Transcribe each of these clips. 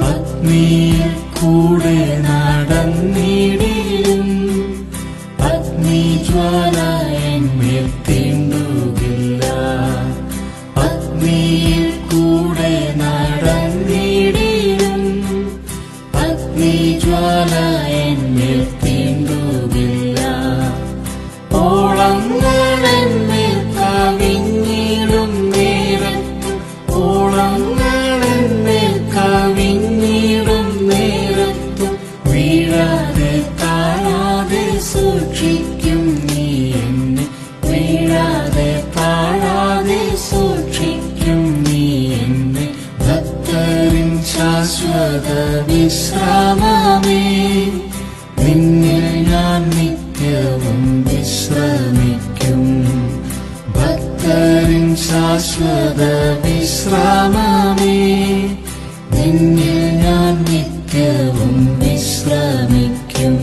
അഗ്നിയിൽ കൂടെ നടന്നിടിലും അഗ്നിജ്വാല എന്മേൽ തീണ്ടുകില്ല. അഗ്നിയിൽ കൂടെ നടന്നിടിലും അഗ്നിജ്വാല എന്മേൽ തീണ്ടുകില്ല. ഓളങ്ങൾ എന്മേൽ കവിഞ്ഞിടും നേരത്ത് ഓളങ്ങൾ എന്മേൽ കവിഞ്ഞിടും നേരത്ത് വീഴാതെ താഴാതെ സൂക്ഷിക്കും നീ എന്നെ. വീഴാതെ താഴാതെ സൂക്ഷിക്കും നീ എന്നെ. ഭക്തരിൻ ശാശ്വത വിശ്രാമമേ, നിന്നിൽ ഞാൻ നിത്യവും വിശ്രമിക്കും. ഭക്തരിൻ ശാശ്വത വിശ്രാമമേ, നിന്നിൽ ഞാൻ നിത്യവും വിശ്രമിക്കും.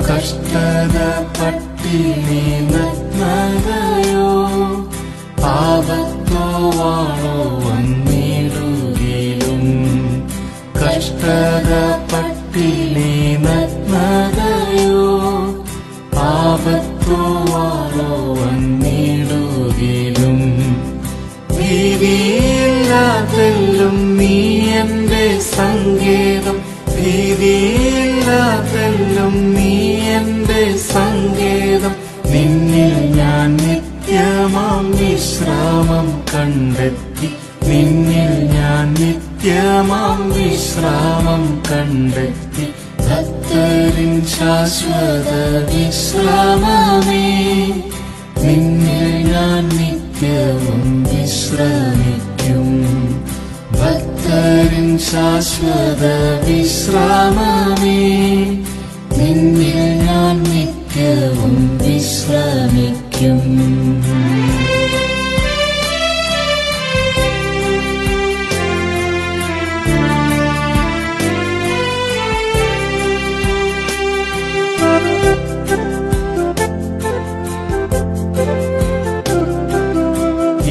കഷ്ടത പട്ടിണി നഗ്നതയോ ആപത്തോ വാളോ വന്നിടുകയിലും. കഷ്ടത പട്ടിണി നഗ്നതയോ ആപത്തോ വാളോ വന്നിടുകയിലും. ഭീതിയില്ലാതെല്ലും നീ എന്റെ സങ്കേതം. ഭീതിയില്ലാതെല്ലും നീ എന്റെ സങ്കേതം. നിന്നിൽ ഞാൻ നിത്യമാം വിശ്രാമം കണ്ടെത്തി. നിന്നിൽ ഞാൻ നിത്യമാം വിശ്രാമം കണ്ടെത്തി. ഭക്തരിൻ ശാശ്വത വിശ്രാമമേ, നിന്നിൽ ഞാൻ നിത്യവും വിശ്രമിക്കും. ഭക്തരിൻ ശാശ്വത വിശ്രാമമേ, നിന്നിൽ ഞാൻ നിത്യവും വിശ്രമിക്കും.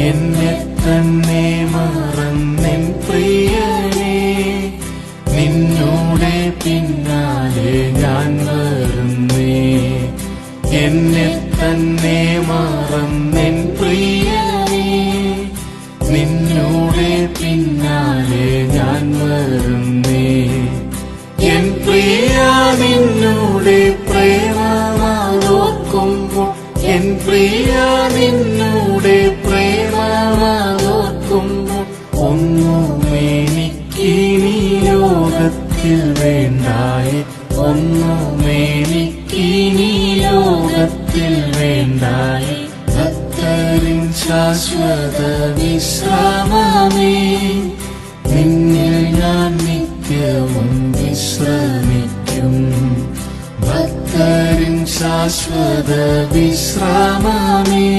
എന്നെ തന്നെ മറന്നെൻ പ്രിയനേ, നിന്നോടെ പിന്നാലെ ഞാൻ വരുന്നേ. എന്നെ തന്നെ മറന്നെൻ പ്രിയനേ, നിന്നോടെ പിന്നാലെ ഞാൻ വരുന്നേ. എൻ പ്രിയ നിന്നോടെ പ്രേമമാതോർക്കുമ്പോൾ, എൻ പ്രിയ നിന്നോടെ പ്രേമമാതോർക്കുമ്പോൾ, ഒന്നുമേനിക്കിനി ലോകത്തിൽ വേണ്ടായേ. ഒന്നുമേനിക്കിനി ലോകത്തിൽ വേണ്ടായേ. ഭക്തരിൻ ശാശ്വത വിശ്രാമമേ, നിന്നിൽ ഞാൻ നിത്യവും വിശ്രമിക്കും. ഭക്തരിൻ ശാശ്വത വിശ്രാമമേ,